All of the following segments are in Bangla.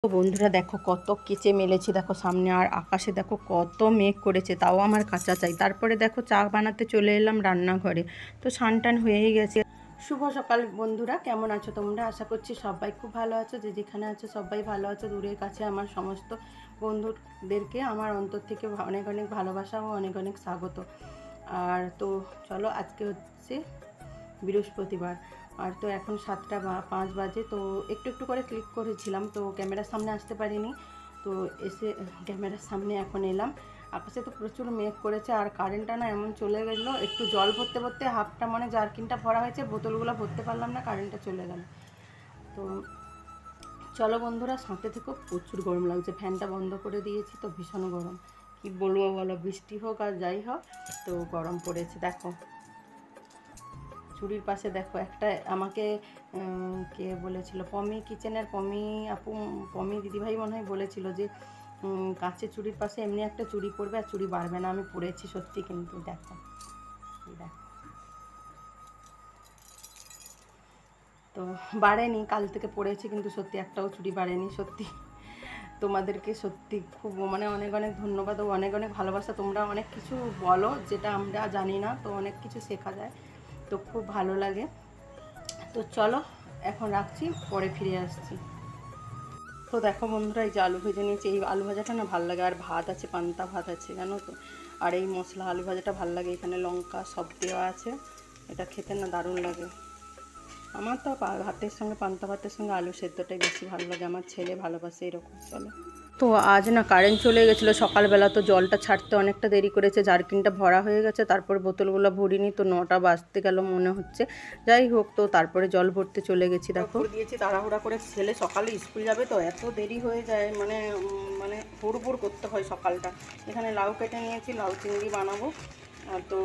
তো বন্ধুরা দেখো কত কেচে মেলেছি, দেখো সামনে আর আকাশে দেখো কত মেঘ করেছে, তাও আমার কাঁচা চাই। তারপরে দেখো চা বানাতে চলে এলাম রান্নাঘরে। তো স্নান হয়েই গেছে। শুভ সকাল বন্ধুরা, কেমন আছো তোমরা? আশা করছি সবাই খুব ভালো আছো, যে যেখানে আছো সবাই ভালো আছো। দূরের কাছে আমার সমস্ত বন্ধুদেরকে আমার অন্তর থেকে অনেক অনেক ভালোবাসা ও অনেক অনেক স্বাগত। আর তো চলো, আজকে হচ্ছে বৃহস্পতিবার, আর তো এখন 7টা 5 বাজে। তো একটু একটু করে ক্লিক করেছিলাম, তো ক্যামেরার সামনে আসতে পারিনি। তো এসে ক্যামেরার সামনে এখন এলাম। আকাশে তো প্রচুর মেঘ করেছে, আর কারেন্টটা না এমন চলে গেলো, একটু জল ভরতে ভরতে হাফটা মানে জারকিনটা ভরা হয়েছে, বোতলগুলো ভরতে পারলাম না, কারেন্টটা চলে গেল। তো চলো বন্ধুরা, সাথে থেকেও প্রচুর গরম লাগছে, ফ্যানটা বন্ধ করে দিয়েছি, তো ভীষণ গরম। কি বলবো বলো, বৃষ্টি হোক আর যাই হোক, তো গরম পড়েছে। দেখো চুরির পাশে দেখো একটা আমাকে কে বলেছিল, পমি কিচেনের পমি আপু, পমি দিদিভাই মনে হয় বলেছিল যে কাঁচের চুরির পাশে এমনি একটা চুড়ি পরবে আর চুড়ি বাড়বে না। আমি পরেছি সত্যি, কিন্তু দেখো দেখো তো বাড়েনি, কাল থেকে পড়েছি, কিন্তু সত্যি একটাও চুড়ি বাড়েনি। সত্যি তোমাদেরকে সত্যি খুব মানে অনেক অনেক ধন্যবাদ ও অনেক অনেক ভালোবাসা। তোমরা অনেক কিছু বলো যেটা আমরা জানি না, তো অনেক কিছু শেখা যায়, তো খুব ভালো লাগে। তো চলো এখন রাখছি, পরে ফিরে আসছি। তো দেখো বন্ধুরা, এই যে আলু ভেজে নিয়েছি, এই আলু ভাজাটা না ভালো লাগে, আর ভাত আছে, পান্তা ভাত আছে জানো তো। আর এই মশলা আলু ভাজাটা ভালো লাগে, এখানে লঙ্কা সব দেওয়া আছে, এটা খেতে না দারুণ লাগে। আমার তো ভাতের সঙ্গে, পান্তা ভাতের সঙ্গে আলু সেদ্ধটাই বেশি ভালো লাগে, আমার ছেলে ভালোবাসে এরকম। চলো, তো আজ না কারেন্ট চলে গেছিলো সকালবেলা, তো জলটা ছাড়তে অনেকটা দেরি করেছে, জারকিনটা ভরা হয়ে গেছে, তারপর বোতলগুলো ভরিনি, তো 9টা বাজতে গেল মনে হচ্ছে। যাই হোক, তো তারপরে জল ভরতে চলে গেছি। দেখো দিয়েছি তাড়াহুড়া করে, ছেলে সকালে স্কুল যাবে, তো এত দেরি হয়ে যায়, মানে মানে হুড় করতে হয় সকালটা। এখানে লাউ কেটে নিয়েছি, লাউ চিংড়ি বানাবো। তো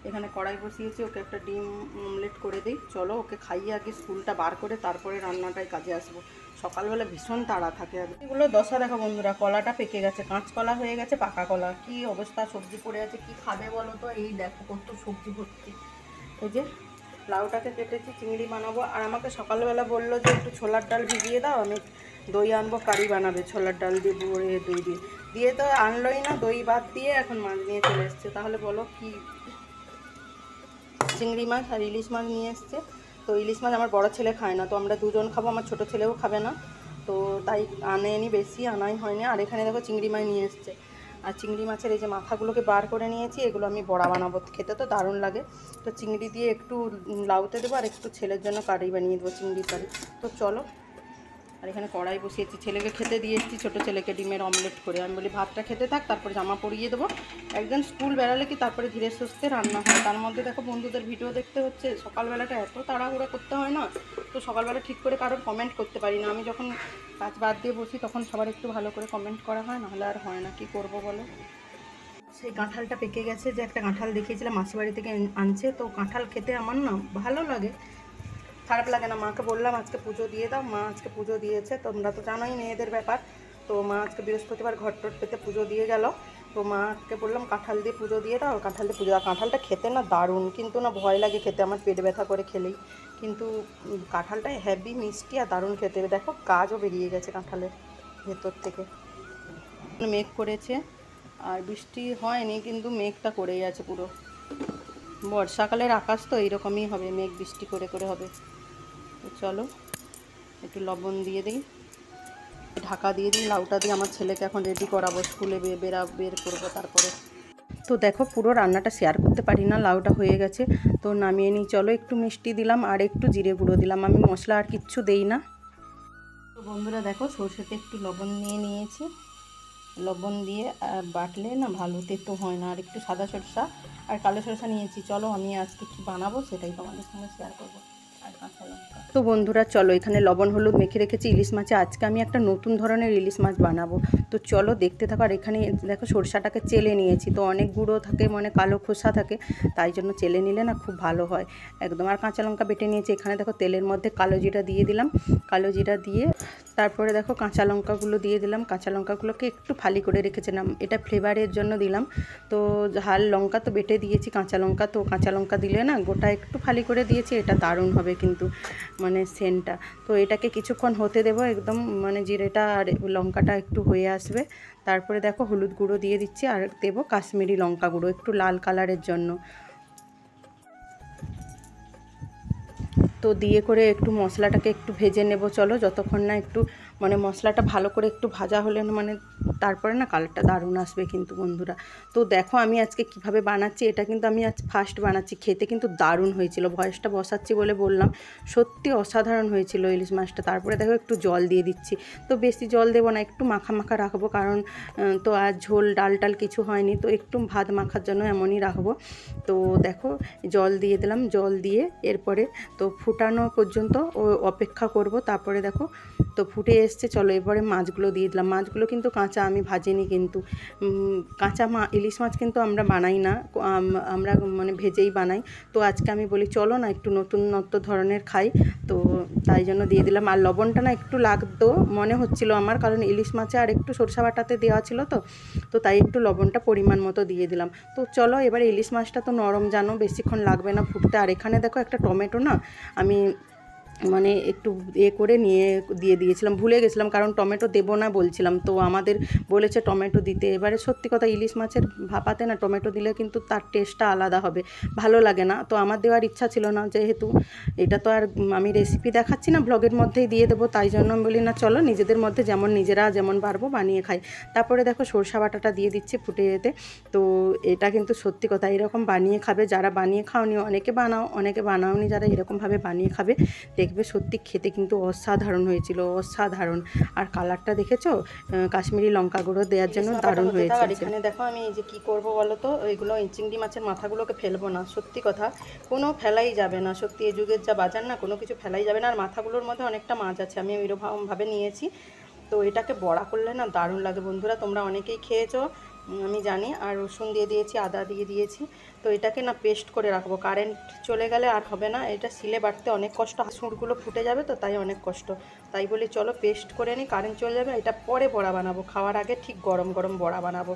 এখানে কড়াই বসিয়েছি, ওকে একটা ডিম অমলেট করে দিই। চলো ওকে খাইয়ে আগে স্কুলটা বার করে তারপরে রান্নাটায় কাজে আসবো। সকালবেলা ভীষণ তাড়া থাকে। আর এগুলো দশা দেখো বন্ধুরা, কলাটা পেকে গেছে, কাঁচকলা হয়ে গেছে পাকা কলা, কি অবস্থা, সবজি পড়ে আছে, কি খাবে বলো তো। এই দেখো কত সবজি ভর্তি। এই যে লাউটাকে কেটেছি, চিংড়ি বানাবো। আর আমাকে সকালবেলা বললো যে একটু ছোলার ডাল ভিজিয়ে দাও, আমি দই আনবো, কারি বানাবে ছোলার ডাল দিয়ে, বড়ে দই দিয়ে দিয়ে তো আনলোই না, দই বাদ দিয়ে এখন মাছ নিয়ে চলে এসছে। তাহলে বলো কি, চিংড়ি মাছ আর ইলিশ মাছ নিয়ে এসছে। তো ইলিশ মাছ আমার বড় ছেলে খায় না, তো আমরা দুজন খাবো, আমার ছোট ছেলেও খাবে না, তো তাই আনেনি, বেশি আনাই হয়নি। আর এখানে দেখো চিংড়ি মাছ নিয়ে এসছে, আর চিংড়ি মাছের এই যে মাথাগুলোকে বার করে নিয়েছি, এগুলো আমি বড়া বানাবো, খেতে তো দারুণ লাগে। তো চিংড়ি দিয়ে একটু লাউতে দেবো, আর একটু ছেলের জন্য কারি বানিয়ে দেবো, চিংড়ি কারি। তো চলো, আর এখানে কড়াই বসিয়েছি, ছেলেকে খেতে দিয়ে এসেছি, ছোটো ছেলেকে ডিমের অমলেট করে। আমি বলি ভাতটা খেতে থাক, তারপরে জামা পরিয়ে দেবো। একজন স্কুল বেড়ালে কি তারপরে ধীরে সুস্থে রান্না হয়। তার মধ্যে দেখো বন্ধুদের ভিডিও দেখতে হচ্ছে, সকালবেলাটা এত তাড়াহুড়ো করতে হয় না, তো সকালবেলা ঠিক করে কারোর কমেন্ট করতে পারি না। আমি যখন কাজ বাদ দিয়ে বসি তখন সবার একটু ভালো করে কমেন্ট করা হয়, নাহলে আর হয় না, কি করব বলো। সেই কাঁঠালটা পেকে গেছে, যে একটা কাঁঠাল দেখিয়েছিলাম মাসির বাড়ি থেকে আনছে, তো কাঁঠাল খেতে আমার না ভালো লাগে, খারাপ লাগে না। মাকে বললাম আজকে পুজো দিয়ে দাও, মা আজকে পুজো দিয়েছে, তোমরা তো জানোই মেয়েদের ব্যাপার। তো মা আজকে বৃহস্পতিবার ঘর টট পেতে পুজো দিয়ে গেল, তো মাকে বললাম কাঁঠাল দিয়ে পুজো দিয়ে দাও, কাঁঠাল দিয়ে পুজো দাও। কাঁঠালটা খেতে না দারুণ, কিন্তু না ভয় লাগে খেতে, আমার পেট ব্যথা করে খেলেই। কিন্তু কাঁঠালটা হেভি মিষ্টি আর দারুণ খেতে। দেখো গাছও বেরিয়ে গেছে কাঁঠালের ভেতর থেকে। মেঘ করেছে, আর বৃষ্টি হয়নি, কিন্তু মেঘটা করেই আছে পুরো। বর্ষাকালের আকাশ তো এইরকমই হবে, মেঘ বৃষ্টি করে করে হবে। তো চলো একটু লবণ দিয়ে দিই, ঢাকা দিয়ে দিই, লাউটা দিয়ে আমার ছেলেকে এখন রেডি করাবো, স্কুলে বের করবো তারপরে। তো দেখো পুরো রান্নাটা শেয়ার করতে পারি না, লাউটা হয়ে গেছে, তো নামিয়ে নিই। চলো একটু মিষ্টি দিলাম আর একটু জিরে গুঁড়ো দিলাম, আমি মশলা আর কিচ্ছু দেই না। তো বন্ধুরা দেখো, সরষেতে একটু লবণ নিয়ে নিয়েছি, লবণ দিয়ে বাটলে না ভালো তেতো হয় না। আর একটু সাদা সরষা আর কালো সরষা নিয়েছি। চলো আমি আজকে কী বানাবো সেটাই তোমাদের সঙ্গে শেয়ার করবো। আর কাঁচা লঙ্কা। তো বন্ধুরা চলো, এখানে লবণ হলুদ মেখে রেখেছি ইলিশ মাছে, আজকে আমি একটা নতুন ধরনের ইলিশ মাছ বানাবো। তো চলো দেখতে থাকো। আর এখানে দেখো সরষাটাকে চেলে নিয়েছি, তো অনেক গুঁড়ো থাকে, মানে কালো খোসা থাকে, তাই জন্য চেলে নিলে না খুব ভালো হয় একদম। আর কাঁচা লঙ্কা বেটে নিয়েছি, এখানে দেখো তেলের মধ্যে কালো জিরা দিয়ে দিলাম, কালো জিরা দিয়ে তারপরে দেখো কাঁচা লঙ্কাগুলো দিয়ে দিলাম, কাঁচা লঙ্কাগুলোকে একটু ফালি করে রেখেছিলাম, এটা ফ্লেভারের জন্য দিলাম। তো ঝাল লঙ্কা তো বেটে দিয়েছি, কাঁচা লঙ্কা, তো কাঁচা লঙ্কা দিলে না গোটা একটু ফালি করে দিয়েছি, এটা দারুণ হবে কিন্তু মানে সেন্টটা। তো এটাকে কিছুক্ষণ হতে দেবো একদম, মানে জিরেটা আর লঙ্কাটা একটু হয়ে আসবে। তারপরে দেখো হলুদ গুঁড়ো দিয়ে দিচ্ছি আর দেবো কাশ্মীরি লঙ্কা গুঁড়ো একটু লাল কালারের জন্য। তো দিয়ে করে একটু মশলাটাকে একটু ভেজে নেব। চলো যতক্ষণ না একটু মানে মশলাটা ভালো করে একটু ভাজা হলে মানে তারপরে না কালারটা দারুণ আসবে কিন্তু বন্ধুরা। তো দেখো আমি আজকে কিভাবে বানাচ্ছি, এটা কিন্তু আমি আজ ফার্স্ট বানাচ্ছি, খেতে কিন্তু দারুণ হয়েছিল। ভয়েসটা বসাচ্ছি বলে বললাম, সত্যি অসাধারণ হয়েছিল ইলিশ মাছটা। তারপরে দেখো একটু জল দিয়ে দিচ্ছি, তো বেশি জল দেবো না, একটু মাখা মাখা রাখবো, কারণ তো আর ঝোল ডাল টাল কিছু হয়নি, তো একটু ভাত মাখার জন্য এমনই রাখবো। তো দেখো জল দিয়ে দিলাম, জল দিয়ে এরপরে তো ফুটানো পর্যন্ত অপেক্ষা করব। তারপরে দেখো তো ফুটে এসছে, চলো এবারে মাছগুলো দিয়ে দিলাম। মাছগুলো কিন্তু কাঁচা, আমি ভাজিনি কিন্তু, কাঁচা ইলিশ মাছ কিন্তু আমরা বানাই না, আমরা মানে ভেজেই বানাই। তো আজকে আমি বলি চলো না একটু নতুন ধরনের খাই, তো তাই জন্য দিয়ে দিলাম। আর লবণটা না একটু লাগতো মনে হচ্ছিল আমার, কারণ ইলিশ মাছে আর একটু সরষা বাটাতে দেওয়া ছিল, তো তাই একটু লবণটা পরিমাণ মতো দিয়ে দিলাম। তো চলো এবারে ইলিশ মাছটা তো নরম জানো, বেশিক্ষণ লাগবে না ফুটতে। আর এখানে দেখো একটা টমেটো না আমি মানে একটু করে নিয়ে দিয়ে দিয়েছিলাম, ভুলে গেছিলাম, কারণ টমেটো দেবো না বলছিলাম, তো আমাদের বলেছে টমেটো দিতে। এবারে সত্যি কথা ইলিশ মাছের ভাপাতে না টমেটো দিলে কিন্তু তার টেস্টটা আলাদা হবে, ভালো লাগে না। তো আমার দেওয়ার ইচ্ছা ছিল না, যেহেতু এটা তো আর আমি রেসিপি দেখাচ্ছি না, ব্লগের মধ্যেই দিয়ে দেবো, তাই জন্য আমি বলি না চলো নিজেদের মধ্যে নিজেরা যেমন পারবো বানিয়ে খাই। তারপরে দেখো সরষা বাটাটা দিয়ে দিচ্ছি ফুটে যেতে। তো এটা কিন্তু সত্যি কথা এরকম বানিয়ে খাবে, যারা বানিয়ে খাওনি অনেকে বানাও, অনেকে বানাওনি, যারা এরকমভাবে বানিয়ে খাবে দেখবে সত্যি খেতে কিন্তু অসাধারণ হয়েছিল, অসাধারণ। আর কালারটা দেখেছো, কাশ্মীরি লঙ্কা গুঁড়ো দেওয়ার জন্য দারুণ হয়েছে। আর এখানে দেখো আমি এই যে কী করবো বলো তো, এইগুলো এই চিংড়ি মাছের মাথাগুলোকে ফেলবো না, সত্যি কথা কোনো ফেলাই যাবে না, সত্যি এই যুগের যা বাজার না, কোনো কিছু ফেলাই যাবে না। আর মাথাগুলোর মধ্যে অনেকটা মাছ আছে, আমি এরকমভাবে নিয়েছি। তো এটাকে বড়া করলে না দারুণ লাগে বন্ধুরা, তোমরা অনেকেই খেয়েছো আমি জানি। আর রসুন দিয়ে দিয়েছি, আদা দিয়ে দিয়েছি। তো এটাকে না পেস্ট করে রাখবো, কারেন্ট চলে গেলে আর হবে না, এটা সিলে বাটতে অনেক কষ্ট, সুরগুলো ফুটে যাবে, তো তাই অনেক কষ্ট। তাই বলি চলো পেস্ট করে নিই, কারেন্ট চলে যাবে, এটা পরে বড়া বানাবো, খাওয়ার আগে ঠিক গরম গরম বড়া বানাবো।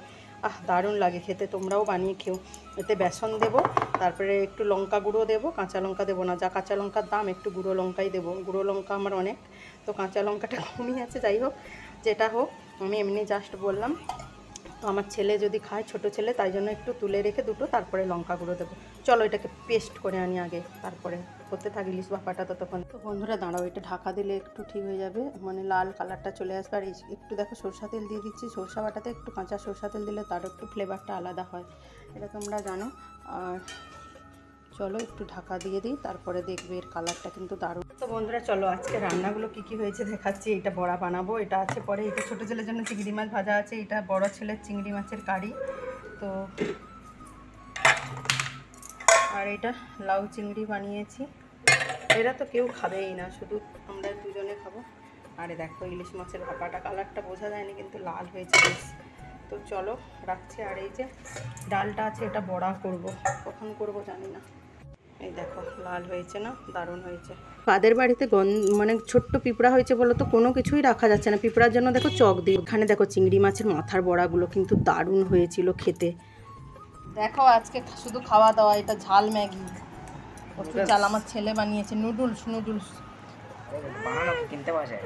দারুণ লাগে খেতে, তোমরাও বানিয়ে খেও। এতে বেসন দেবো, তারপরে একটু লঙ্কা গুঁড়ো দেবো, কাঁচা লঙ্কা দেবো না, যা কাঁচা লঙ্কার দাম একটু গুঁড়ো লঙ্কাই দেবো, গুঁড়ো লঙ্কা আমার অনেক, তো কাঁচা লঙ্কাটা কমই আছে। যাই হোক যেটা হোক, আমি এমনি জাস্ট বললাম। তো আমার ছেলে যদি খায়, ছোট ছেলে, তাই জন্য একটু তুলে রেখে দুটো তারপরে লঙ্কা গুঁড়ো দেবো। চলো এটাকে পেস্ট করে আনি আগে, তারপরে করতে থাকি ইলিশ ভাপাটা ততক্ষণ। তো বন্ধুরা দাঁড়াও, এটা ঢাকা দিলে একটু ঠিক হয়ে যাবে, মানে লাল কালারটা চলে আসবে। আর একটু দেখো সরষা তেল দিয়ে দিচ্ছি, সরষা বাটাতে একটু কাঁচা সরষা তেল দিলে তার একটু ফ্লেভারটা আলাদা হয়, এটা তোমরা জানো। আর চলো একটু ঢাকা দিয়ে দিই, তারপরে দেখবে এর কালারটা কিন্তু দারুণ। তো বন্ধুরা চলো আজকে রান্নাগুলো কি হয়েছে দেখাচ্ছি। এটা বড়া বানাবো, এটা আছে পরে, এটা ছোটো ছেলের জন্য চিংড়ি মাছ ভাজা আছে, এটা বড় ছেলের চিংড়ি মাছের কারি, তো আর এটা লাউ চিংড়ি বানিয়েছি। এরা তো কেউ খাবেই না, শুধু আমরা দুজনে খাবো। আরে দেখো ইলিশ মাছের ভাপাটা, কালারটা বোঝা যায়নি কিন্তু লাল হয়েছে বেশ। তো চলো রাখছি। আর এই যে ডালটা আছে, এটা বড়া করব, কখন করব জানি না। এই দেখো লাল হয়েছে না, দারুণ হয়েছে। কাদের বাড়িতে মানে ছোট্ট পিঁপড়া হয়েছে বলো তো, কোনো কিছুই রাখা যাচ্ছে না, পিঁপড়ার জন্য দেখো চক দিই। ওখানে দেখো চিংড়ি মাছের মাথার বড়াগুলো কিন্তু দারুণ হয়েছিল খেতে। দেখো আজকে শুধু খাওয়া দাওয়া, এটা ঝাল ম্যাগি, প্রচুর ঝাল, আমার ছেলে বানিয়েছে। নুডলস কিনতে পারছে।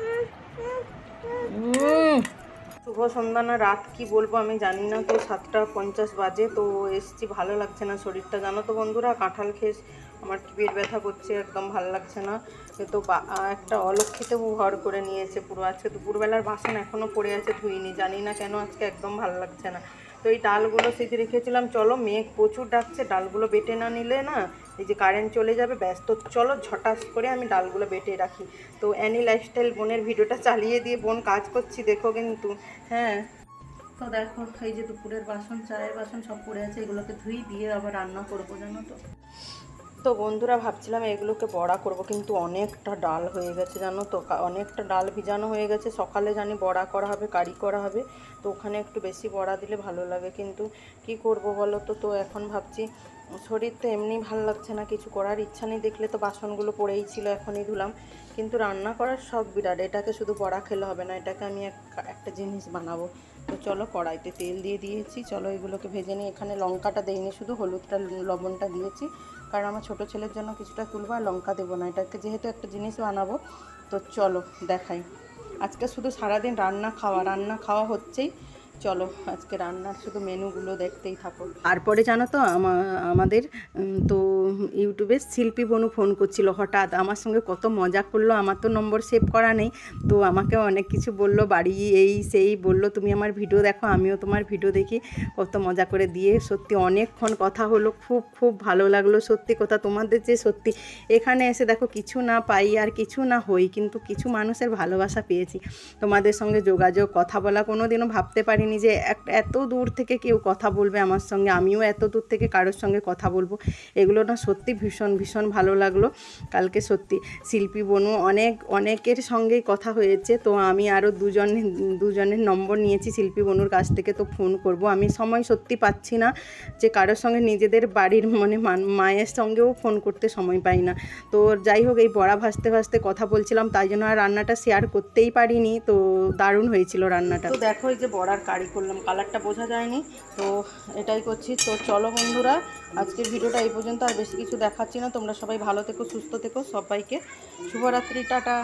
শুভ সন্ধ্যা না রাত কি বলবো আমি জানি না। তো 7:50 বাজে, তো এসছি, ভালো লাগছে না শরীরটা জানো তো বন্ধুরা, কাঁঠাল খেয়ে আমার পেট ব্যথা করছে, একদম ভালো লাগছে না। তো একটা অলক্ষিতে ভর করে নিয়েছে পুরো। আজকে দুপুরবেলার বাসন এখনও পড়ে আছে, ধুইনি, জানি না কেন আজকে একদম ভালো লাগছে না। তো এই ডালগুলো সেজে রেখেছিলাম, চলো মেঘ প্রচুর ডাকছে, ডালগুলো বেটে না নিলে না এই যে কারেন্ট চলে যাবে, ব্যস্ত। চলো ঝটাস করে আমি ডালগুলো বেটে রাখি। তো অ্যানি লাইফস্টাইল বোনের ভিডিওটা চালিয়ে দিয়ে বোন কাজ করছি দেখো কিন্তু, হ্যাঁ। তো দেখো এই যে দুপুরের বাসন, চায়ের বাসন সব পড়ে আছে, এগুলোকে ধুই দিয়ে আবার রান্না করবো জানো তো। তো বন্ধুরা ভাবছিলাম এগুলোকে বড়া করব, কিন্তু অনেকটা ডাল হয়ে গেছে জানো তো, অনেকটা ডাল ভিজানো হয়ে গেছে। সকালে জানি বড়া করা হবে, কারি করা হবে, তো ওখানে একটু বেশি বড়া দিলে ভালো লাগে, কিন্তু কি করব বলো তো। তো এখন ভাবছি শরীর তো এমনি ভালো লাগছে না, কিছু করার ইচ্ছা নেই। দেখলে তো বাসনগুলো পড়েই ছিল, এখনই ধুলাম, কিন্তু রান্না করার শখ বিরাট। এটাকে শুধু বড়া খেলে হবে না, এটাকে আমি একটা জিনিস বানাবো। তো চলো কড়াইতে তেল দিয়ে দিয়েছি, চলো এগুলোকে ভেজে নিই। এখানে লঙ্কাটা দেইনি, শুধু হলুদটা লবণটা দিয়েছি, কারণ আমার ছোটো ছেলের জন্য কিছুটা তুলবো, আর লঙ্কা দেবো না, এটাকে যেহেতু একটা জিনিস বানাবো। তো চলো দেখাই। আজকে শুধু সারাদিন রান্না খাওয়া হচ্ছেই। চলো আজকে রান্নার শুধু মেনুগুলো দেখতেই থাকো। তারপরে জানো তো আমাদের তো ইউটিউবে শিল্পী বনু ফোন করছিল হঠাৎ, আমার সঙ্গে কত মজা করলো। আমার তো নম্বর সেভ করা নেই, তো আমাকে অনেক কিছু বললো, বাড়ি এই সেই বললো, তুমি আমার ভিডিও দেখো, আমিও তোমার ভিডিও দেখি, কত মজা করে দিয়ে সত্যি অনেকক্ষণ কথা হলো। খুব খুব ভালো লাগলো সত্যি কথা। তোমাদের যে সত্যি এখানে এসে দেখো কিছু না পাই আর কিছু না হই, কিন্তু কিছু মানুষের ভালোবাসা পেয়েছি। তোমাদের সঙ্গে যোগাযোগ, কথা বলা, কোনো দিনও ভাবতে পারিনি যে এত দূর থেকে কেউ কথা বলবে আমার সঙ্গে, আমিও এত দূর থেকে কারোর সঙ্গে কথা বলবো। এগুলো না সত্যি ভীষণ ভীষণ ভালো লাগলো কালকে। সত্যি শিল্পী বনু অনেকের সঙ্গেই কথা হয়েছে। তো আমি আরও দুজনের নম্বর নিয়েছি শিল্পী বনুর কাছ থেকে, তো ফোন করব। আমি সময় সত্যি পাচ্ছি না যে কারোর সঙ্গে, নিজেদের বাড়ির মানে মায়ের সঙ্গেও ফোন করতে সময় পাই না। তো যাই হোক, এই বড়া ভাজতে ভাজতে কথা বলছিলাম, তাই জন্য আর রান্নাটা শেয়ার করতেই পারিনি। তো দারুণ হয়েছিল রান্নাটা। তো দেখো এই যে বড়ার কারি করলাম, কালারটা বোঝা যায়নি, তো এটাই করছি। তো চলো বন্ধুরা, আজকের ভিডিওটা এই পর্যন্ত, আর বেশি কিছু দেখাচ্ছি না। তোমরা সবাই ভালো থেকো, সুস্থ থেকো, সবাইকে শুভরাত্রি, টাটা।